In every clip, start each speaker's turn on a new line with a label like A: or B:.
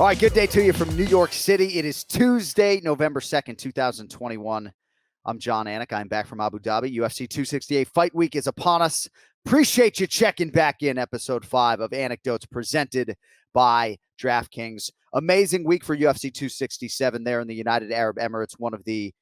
A: All right, good day to you from New York City. It is Tuesday, November 2nd, 2021. I'm Jon Anik. I'm back from Abu Dhabi. UFC 268 Fight Week is upon us. Appreciate you checking back in episode 5 of AnikDotes presented by Draftkings. Amazing week for UFC 267 there in the United Arab Emirates, one of the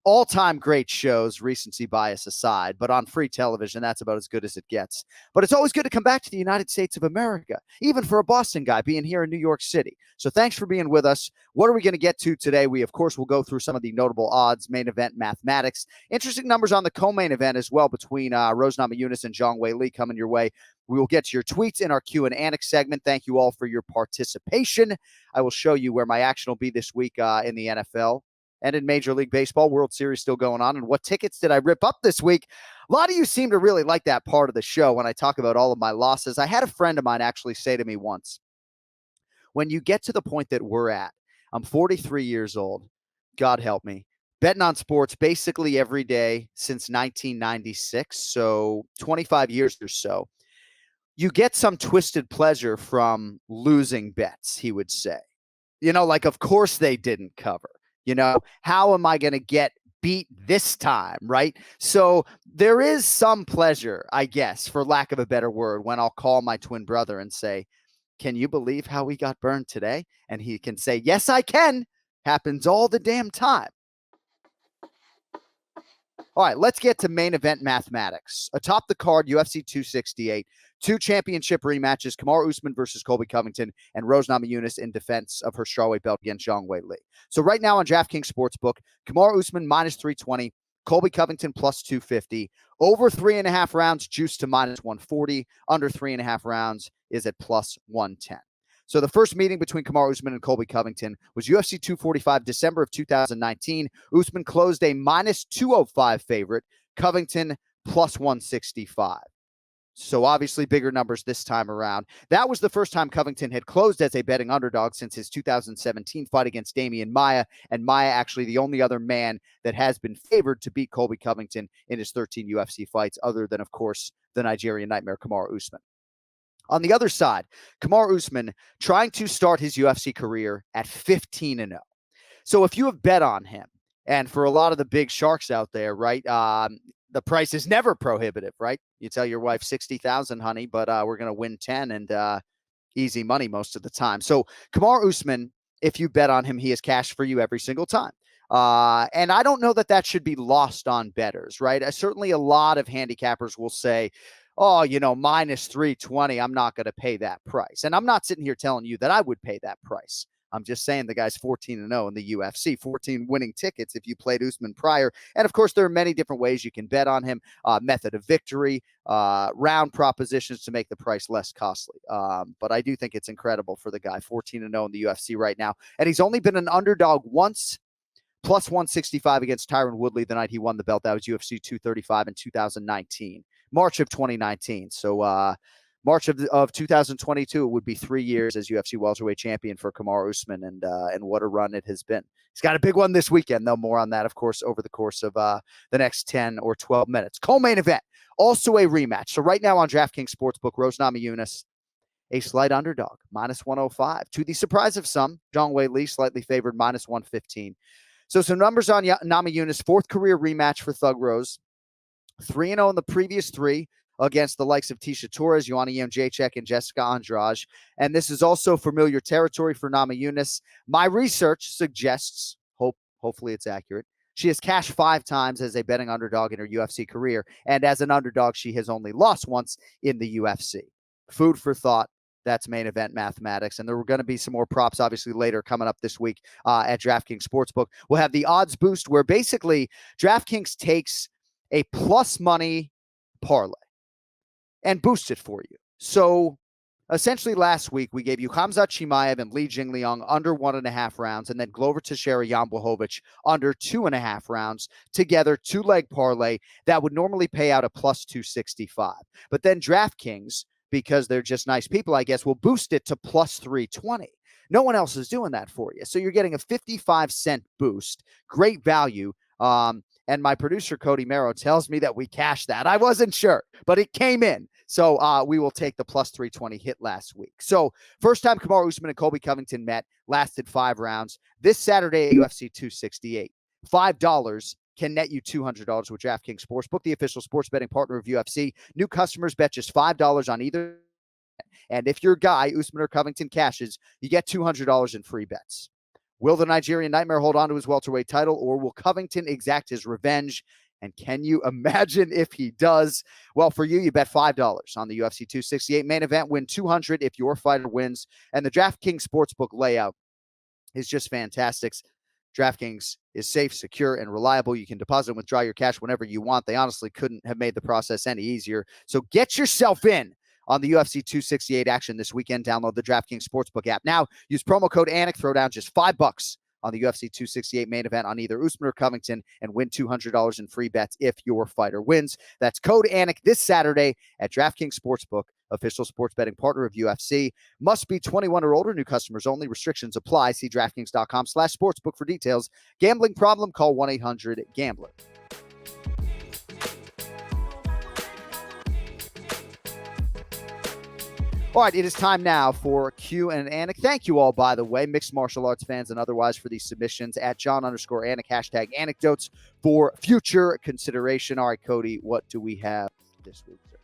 A: all-time great shows, recency bias aside, but on free television, that's about as good as it gets. But it's always good to come back to the United States of America, even for a Boston guy being here in New York City. So thanks for being with us. What are we going to get to today? We, of course, will go through some of the notable odds, main event mathematics, interesting numbers on the co-main event as well between Rose Namajunas and Zhang Weili coming your way. We will get to your tweets in our Q&Anik segment. Thank you all for your participation. I will show you where my action will be this week in the NFL. And in Major League Baseball, World Series still going on. And what tickets did I rip up this week? A lot of you seem to really like that part of the show when I talk about all of my losses. I had a friend of mine actually say to me once, when you get to the point that we're at, I'm 43 years old, God help me, betting on sports basically every day since 1996, so 25 years or so. You get some twisted pleasure from losing bets, he would say. You know, like, of course they didn't cover. You know, how am I going to get beat this time, right? So there is some pleasure, I guess, for lack of a better word, when I'll call my twin brother and say, can you believe how we got burned today? And he can say, yes, I can. Happens all the damn time. All right, let's get to main event mathematics. Atop the card, UFC 268, 2 championship rematches, Kamaru Usman versus Colby Covington, and Rose Namajunas in defense of her strawweight belt against Zhang Weili. So right now on Draftkings Sportsbook, Kamaru Usman minus 320, Colby Covington plus 250. Over 3.5 rounds, juiced to minus 140. Under 3.5 rounds is at plus 110. So the first meeting between Kamaru Usman and Colby Covington was UFC 245, December of 2019. Usman closed a minus 205 favorite, Covington plus 165. So obviously bigger numbers this time around. That was the first time Covington had closed as a betting underdog since his 2017 fight against Damian Maia, and Maia actually the only other man that has been favored to beat Colby Covington in his 13 UFC fights, other than, of course, the Nigerian nightmare Kamaru Usman. On the other side, Kamaru Usman trying to start his UFC career at 15-0. So if you have bet on him, and for a lot of the big sharks out there, right, the price is never prohibitive, right? You tell your wife 60,000, honey, but we're going to win 10 and easy money most of the time. So Kamaru Usman, if you bet on him, he has cash for you every single time. And I don't know that that should be lost on bettors, right? Certainly a lot of handicappers will say, oh, you know, minus 320, I'm not going to pay that price. And I'm not sitting here telling you that I would pay that price. I'm just saying the guy's 14-0 in the UFC, 14 winning tickets if you played Usman prior. And, of course, there are many different ways you can bet on him, method of victory, round propositions to make the price less costly. But I do think it's incredible for the guy, 14-0 in the UFC right now. And he's only been an underdog once, plus 165 against Tyron Woodley the night he won the belt. That was UFC 235 in 2019. March of 2019. So March of 2022 would be 3 years as UFC welterweight champion for Kamaru Usman, and what a run it has been. He's got a big one this weekend, though. More on that, of course, over the course of the next 10 or 12 minutes. Co-main event, also a rematch. So right now on DraftKings Sportsbook, Rose Namajunas, a slight underdog, minus 105. To the surprise of some, Zhang Weili slightly favored, minus 115. So some numbers on Namajunas, 4th career rematch for Thug Rose. 3-0 in the previous 3 against the likes of Tisha Torres, Joanna Jędrzejczyk, and Jessica Andrade. And this is also familiar territory for Namajunas. My research suggests, hopefully it's accurate, she has cashed 5 times as a betting underdog in her UFC career. And as an underdog, she has only lost once in the UFC. Food for thought. That's main event mathematics. And there were going to be some more props, obviously, later coming up this week at DraftKings Sportsbook. We'll have the odds boost where basically DraftKings takes a plus money parlay and boost it for you. So essentially last week we gave you Khamzat Chimaev and Li Jingliang under 1.5 rounds, and then Glover Teixeira Jan Blachowicz under 2.5 rounds, together 2-leg parlay that would normally pay out a plus 265. But then DraftKings, because they're just nice people, I guess, will boost it to plus 320. No one else is doing that for you. So you're getting a 55-cent boost, great value. And my producer, Cody Merrow, tells me that we cashed that. I wasn't sure, but it came in. So we will take the plus 320 hit last week. So first time Kamaru Usman and Colby Covington met, lasted 5 rounds. This Saturday at UFC 268, $5 can net you $200 with Draftkings Sportsbook, the official sports betting partner of UFC. New customers bet just $5 on either. And if your guy, Usman or Covington, cashes, you get $200 in free bets. Will the Nigerian Nightmare hold on to his welterweight title, or will Covington exact his revenge? And can you imagine if he does? Well, for you, you bet $5 on the UFC 268 main event, win $200 if your fighter wins. And the DraftKings Sportsbook layout is just fantastic. DraftKings is safe, secure, and reliable. You can deposit and withdraw your cash whenever you want. They honestly couldn't have made the process any easier. So get yourself in on the UFC 268 action this weekend. Download the DraftKings Sportsbook app now. Use promo code ANIK. Throw down just $5 on the UFC 268 main event on either Usman or Covington and win $200 in free bets if your fighter wins. That's code ANIK this Saturday at DraftKings Sportsbook, official sports betting partner of UFC. Must be 21 or older. New customers only. Restrictions apply. See DraftKings.com/sportsbook for details. Gambling problem? Call 1-800-GAMBLER. All right, it is time now for Q&Anik. Thank you all, by the way, mixed martial arts fans and otherwise, for these submissions at Jon_Anik, hashtag AnikDotes for future consideration. All right, Cody, what do we have this week, sir?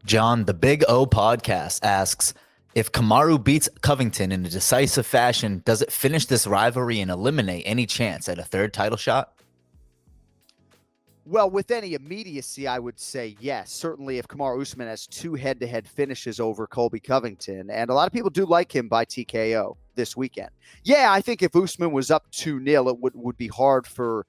B: John, the Big O podcast asks, if Kamaru beats Covington in a decisive fashion, does it finish this rivalry and eliminate any chance at a third title shot?
A: Well, with any immediacy, I would say yes. Certainly if Kamaru Usman has 2 head-to-head finishes over Colby Covington, and a lot of people do like him by TKO this weekend. Yeah, I think if Usman was up 2-0, it would be hard for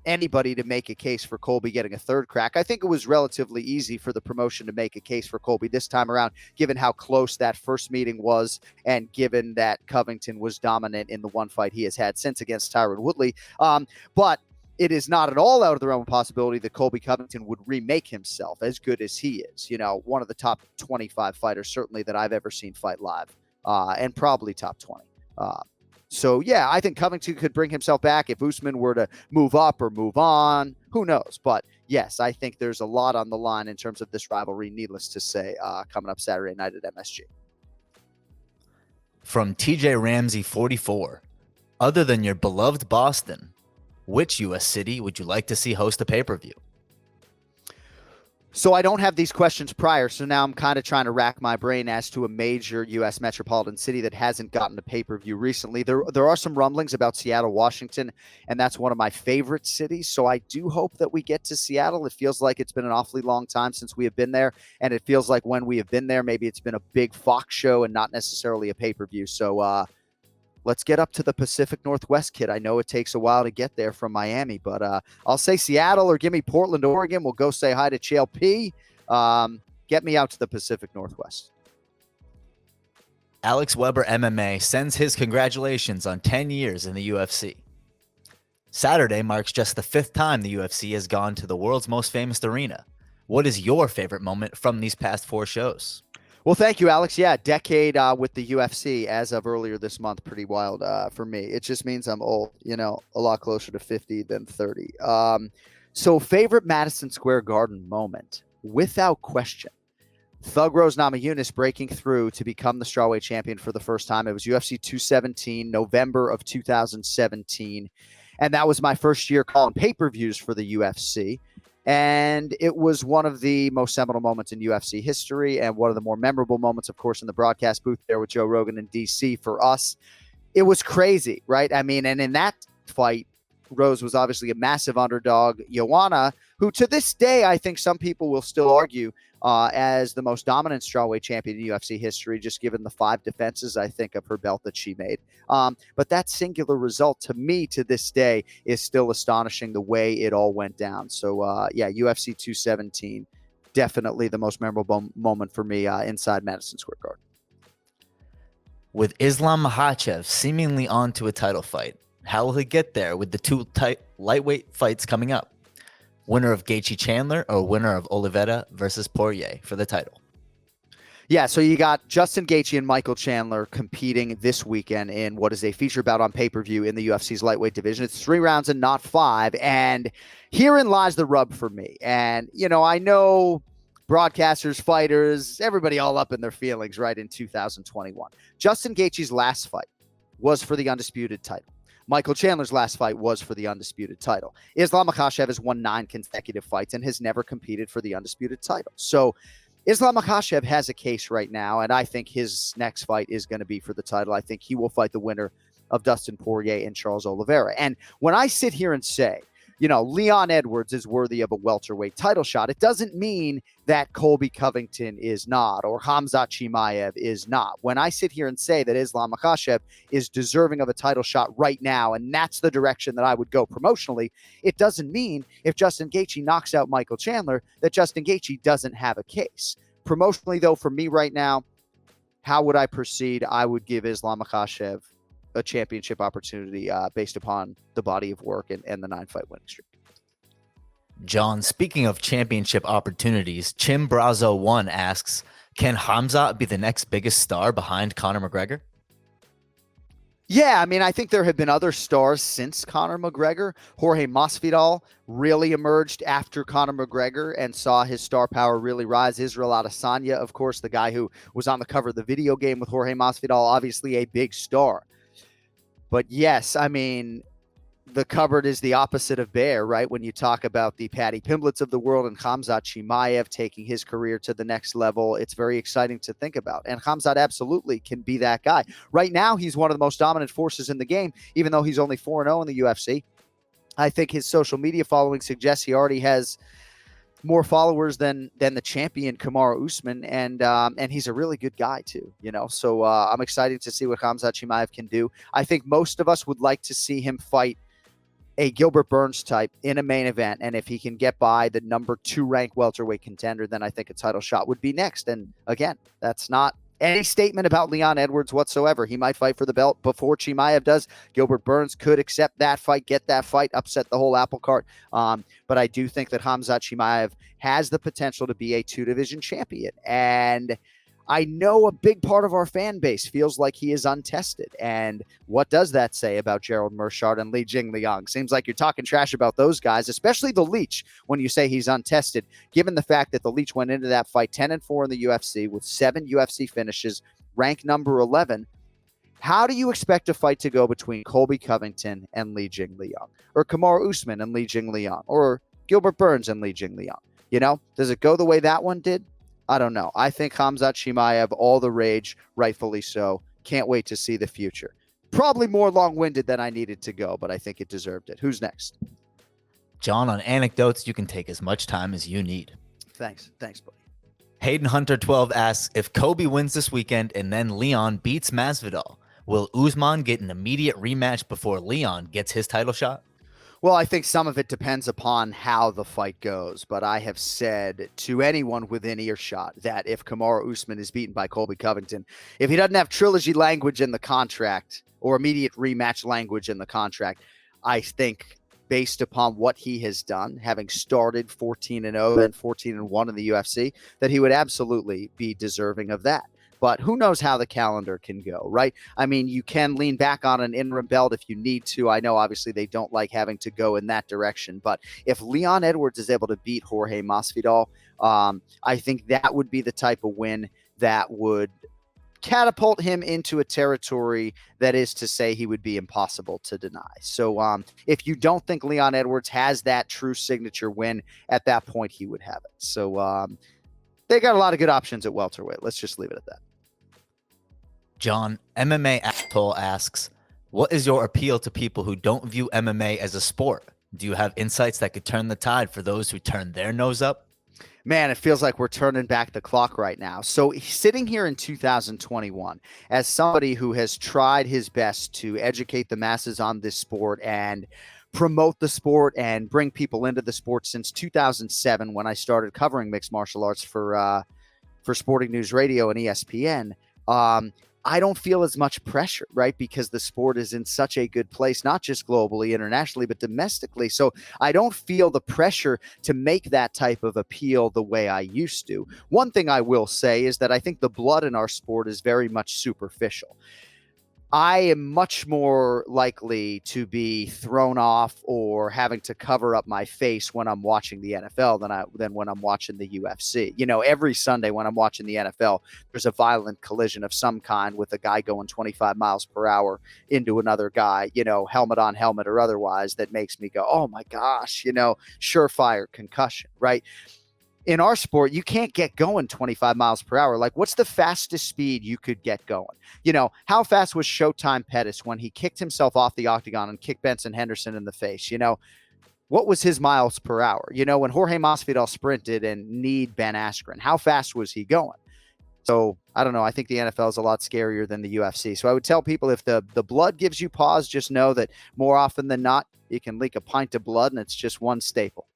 A: anybody to make a case for Colby getting a third crack. I think it was relatively easy for the promotion to make a case for Colby this time around, given how close that first meeting was and given that Covington was dominant in the one fight he has had since against Tyron Woodley. But it is not at all out of the realm of possibility that Colby Covington would remake himself as good as he is. You know, one of the top 25 fighters, certainly, that I've ever seen fight live, and probably top 20. So, yeah, I think Covington could bring himself back if Usman were to move up or move on. Who knows? But, yes, I think there's a lot on the line in terms of this rivalry, needless to say, coming up Saturday night at MSG.
B: From TJ Ramsey 44, other than your beloved Boston, which U.S. city would you like to see host a pay-per-view?
A: So I don't have these questions prior, so now I'm kind of trying to rack my brain as to a major U.S. metropolitan city that hasn't gotten a pay-per-view recently. There are some rumblings about Seattle, Washington, and that's one of my favorite cities, so I do hope that we get to Seattle. It feels like it's been an awfully long time since we have been there, and it feels like when we have been there, maybe it's been a big Fox show and not necessarily a pay-per-view. So let's get up to the Pacific Northwest, kid. I know it takes a while to get there from Miami, but I'll say Seattle or give me Portland, Oregon. We'll go say hi to Chael P. Get me out to the Pacific Northwest.
B: Alex Weber MMA sends his congratulations on 10 years in the UFC. Saturday marks just the 5th time the UFC has gone to the world's most famous arena. What is your favorite moment from these past 4 shows?
A: Well, thank you, Alex. Yeah, decade with the UFC as of earlier this month. Pretty wild for me. It just means I'm old, you know, a lot closer to 50 than 30. So favorite Madison Square Garden moment, without question, Thug Rose Namajunas breaking through to become the strawweight champion for the first time. It was UFC 217, November of 2017. And that was my first year calling pay-per-views for the UFC. And it was one of the most seminal moments in UFC history and one of the more memorable moments, of course, in the broadcast booth there with Joe Rogan in DC for us. It was crazy, right? I mean, and in that fight, Rose was obviously a massive underdog. Joanna, who to this day, I think some people will still argue as the most dominant strawweight champion in UFC history, just given the 5 defenses, I think, of her belt that she made. But that singular result, to me, to this day, is still astonishing the way it all went down. So, yeah, UFC 217, definitely the most memorable moment for me inside Madison Square Garden.
B: With Islam Makhachev seemingly on to a title fight, how will he get there with the 2 lightweight fights coming up? Winner of Gaethje Chandler or winner of Oliveira versus Poirier for the title?
A: Yeah, so you got Justin Gaethje and Michael Chandler competing this weekend in what is a feature bout on pay-per-view in the UFC's lightweight division. It's 3 rounds and not 5, and herein lies the rub for me. And, I know broadcasters, fighters, everybody all up in their feelings, right, in 2021. Justin Gaethje's last fight was for the undisputed title. Michael Chandler's last fight was for the undisputed title. Islam Makhachev has won 9 consecutive fights and has never competed for the undisputed title. So Islam Makhachev has a case right now, and I think his next fight is going to be for the title. I think he will fight the winner of Dustin Poirier and Charles Oliveira. And when I sit here and say, Leon Edwards is worthy of a welterweight title shot, it doesn't mean that Colby Covington is not, or Khamzat Chimaev is not. When I sit here and say that Islam Makhachev is deserving of a title shot right now, and that's the direction that I would go promotionally, it doesn't mean if Justin Gaethje knocks out Michael Chandler that Justin Gaethje doesn't have a case. Promotionally, though, for me right now, how would I proceed? I would give Islam Makhachev a championship opportunity based upon the body of work and the 9-fight winning streak.
B: John, speaking of championship opportunities, Chim Brazo 1 asks, can Khamzat be the next biggest star behind Conor McGregor?
A: Yeah, I mean, I think there have been other stars since Conor McGregor. Jorge Masvidal really emerged after Conor McGregor and saw his star power really rise. Israel Adesanya, of course, the guy who was on the cover of the video game with Jorge Masvidal, obviously a big star. But yes, I mean, the cupboard is the opposite of bare, right? When you talk about the Paddy Pimblets of the world and Khamzat Chimaev taking his career to the next level, it's very exciting to think about. And Khamzat absolutely can be that guy. Right now, he's one of the most dominant forces in the game, even though he's only 4-0 in the UFC. I think his social media following suggests he already has more followers than the champion Kamaru Usman, and he's a really good guy too, So I'm excited to see what Khamzat Chimaev can do. I think most of us would like to see him fight a Gilbert Burns type in a main event, and if he can get by the number 2 ranked welterweight contender, then I think a title shot would be next. And again, that's not any statement about Leon Edwards whatsoever. He might fight for the belt before Chimaev does. Gilbert Burns could accept that fight, get that fight, upset the whole apple cart. But I do think that Khamzat Chimaev has the potential to be a 2-division champion. And I know a big part of our fan base feels like he is untested. And what does that say about Gerald Meerschaert and Li Jingliang? Seems like you're talking trash about those guys, especially the Leech, when you say he's untested, given the fact that the Leech went into that fight 10-4 in the UFC with 7 UFC finishes, ranked number 11. How do you expect a fight to go between Colby Covington and Li Jingliang, or Kamaru Usman and Li Jingliang, or Gilbert Burns and Li Jingliang? Does it go the way that one did? I don't know. I think Khamzat Chimaev, all the rage, rightfully so. Can't wait to see the future. Probably more long-winded than I needed to go, but I think it deserved it. Who's next?
B: John, on AnikDotes, you can take as much time as you need.
A: Thanks, buddy.
B: Hayden Hunter 12 asks, if Kobe wins this weekend and then Leon beats Masvidal, will Usman get an immediate rematch before Leon gets his title shot?
A: Well, I think some of it depends upon how the fight goes, but I have said to anyone within earshot that if Kamaru Usman is beaten by Colby Covington, if he doesn't have trilogy language in the contract or immediate rematch language in the contract, I think based upon what he has done, having started 14-0 and 14-1 in the UFC, that he would absolutely be deserving of that. But who knows how the calendar can go, right? I mean, you can lean back on an interim belt if you need to. I know, obviously, they don't like having to go in that direction. But if Leon Edwards is able to beat Jorge Masvidal, I think that would be the type of win that would catapult him into a territory that is to say he would be impossible to deny. So if you don't think Leon Edwards has that true signature win, at that point he would have it. So they got a lot of good options at welterweight. Let's just leave it at that.
B: John, MMA Asshole asks, what is your appeal to people who don't view MMA as a sport? Do you have insights that could turn the tide for those who turn their nose up?
A: Man, it feels like we're turning back the clock right now. So sitting here in 2021, as somebody who has tried his best to educate the masses on this sport and promote the sport and bring people into the sport since 2007, when I started covering mixed martial arts for Sporting News Radio and ESPN, I don't feel as much pressure, right? Because the sport is in such a good place, not just globally, internationally, but domestically. So I don't feel the pressure to make that type of appeal the way I used to. One thing I will say is that I think the blood in our sport is very much superficial. I am much more likely to be thrown off or having to cover up my face when I'm watching the NFL than when I'm watching the UFC. Every Sunday when I'm watching the NFL, there's a violent collision of some kind with a guy going 25 miles per hour into another guy, helmet on helmet or otherwise, that makes me go, oh my gosh, surefire concussion, right? In our sport, you can't get going 25 miles per hour. Like, what's the fastest speed you could get going? How fast was Showtime Pettis when he kicked himself off the octagon and kicked Benson Henderson in the face? What was his miles per hour? When Jorge Masvidal sprinted and kneed Ben Askren, how fast was he going? So I don't know. I think the NFL is a lot scarier than the UFC. So I would tell people, if the blood gives you pause, just know that more often than not, you can leak a pint of blood and it's just one staple.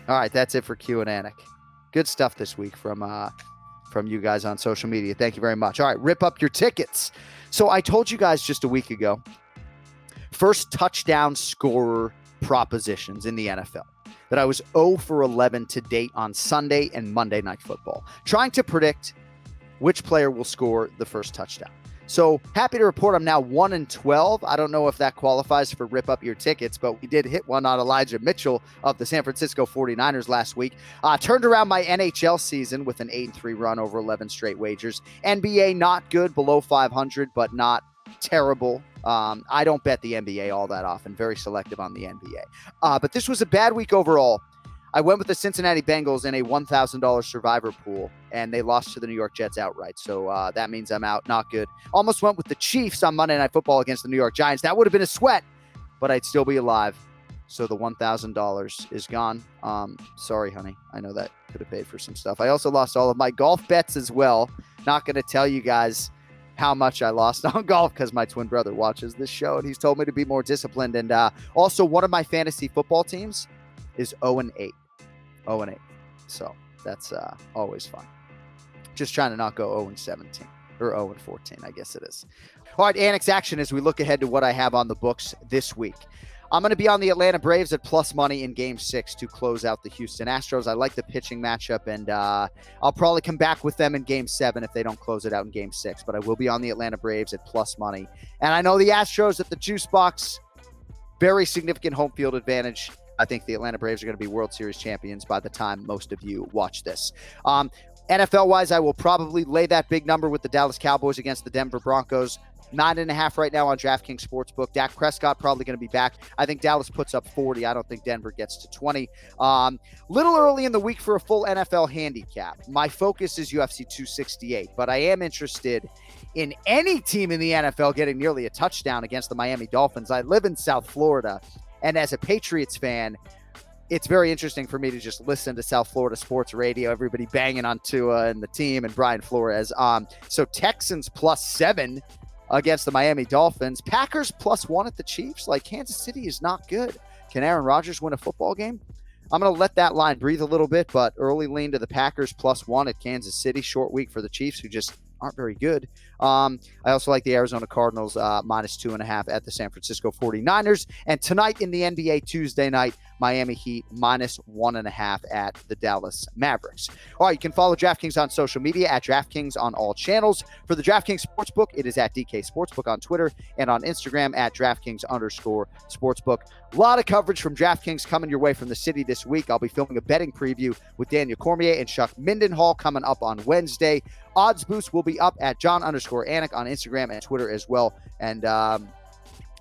A: All right, that's it for Q&Anik. Good stuff this week from you guys on social media. Thank you very much. All right, rip up your tickets. So I told you guys just a week ago, first touchdown scorer propositions in the NFL, that I was 0 for 11 to date on Sunday and Monday Night Football, trying to predict which player will score the first touchdown. So happy to report I'm now 1 and 12. I don't know if that qualifies for rip up your tickets, but we did hit one on Elijah Mitchell of the San Francisco 49ers last week. Turned around my NHL season with an 8-3 run over 11 straight wagers. NBA, not good, below 500, but not terrible. I don't bet the NBA all that often, very selective on the NBA. But this was a bad week overall. I went with the Cincinnati Bengals in a $1,000 survivor pool, and they lost to the New York Jets outright. So that means I'm out. Not good. Almost went with the Chiefs on Monday Night Football against the New York Giants. That would have been a sweat, but I'd still be alive. So the $1,000 is gone. Sorry, honey. I know that could have paid for some stuff. I also lost all of my golf bets as well. Not going to tell you guys how much I lost on golf because my twin brother watches this show, and he's told me to be more disciplined. And also, one of my fantasy football teams is 0-8. 0-8. So that's always fun. Just trying to not go 0-17 or 0-14, I guess it is. All right, Anik's action as we look ahead to what I have on the books this week. I'm going to be on the Atlanta Braves at plus money in Game 6 to close out the Houston Astros. I like the pitching matchup, and I'll probably come back with them in Game 7 if they don't close it out in Game 6. But I will be on the Atlanta Braves at plus money. And I know the Astros at the juice box, very significant home field advantage. I think the Atlanta Braves are going to be World Series champions by the time most of you watch this. NFL-wise, I will probably lay that big number with the Dallas Cowboys against the Denver Broncos. 9.5 right now on Draftkings Sportsbook. Dak Prescott probably going to be back. I think Dallas puts up 40. I don't think Denver gets to 20. Little early in the week for a full NFL handicap. My focus is UFC 268, but I am interested in any team in the NFL getting nearly a touchdown against the Miami Dolphins. I live in South Florida, and as a Patriots fan, it's very interesting for me to just listen to South Florida sports radio, everybody banging on Tua and the team and Brian Flores. So Texans plus 7 against the Miami Dolphins. Packers plus 1 at the Chiefs. Like, Kansas City is not good. Can Aaron Rodgers win a football game? I'm going to let that line breathe a little bit, but early lean to the Packers plus 1 at Kansas City. Short week for the Chiefs, who just aren't very good. I also like the Arizona Cardinals minus 2.5 at the San Francisco 49ers. And tonight in the NBA Tuesday night, Miami Heat minus 1.5 at the Dallas Mavericks. All right, you can follow DraftKings on social media at DraftKings on all channels. For the DraftKings Sportsbook, it is at DK Sportsbook on Twitter and on Instagram at DraftKings_Sportsbook. A lot of coverage from DraftKings coming your way from the city this week. I'll be filming a betting preview with Daniel Cormier and Chuck Mindenhall coming up on Wednesday. Odds Boost will be up at Jon_Anik on Instagram and Twitter as well. And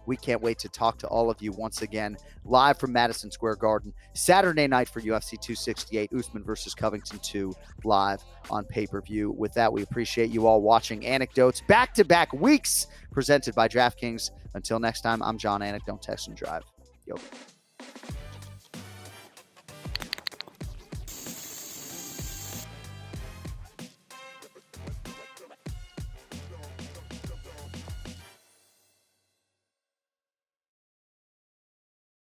A: we can't wait to talk to all of you once again live from Madison Square Garden Saturday night for UFC 268, Usman versus Covington 2 live on pay-per-view. With that, we appreciate you all watching AnikDotes back-to-back weeks presented by DraftKings. Until next time, I'm Jon Anik. Don't text and drive. Yo.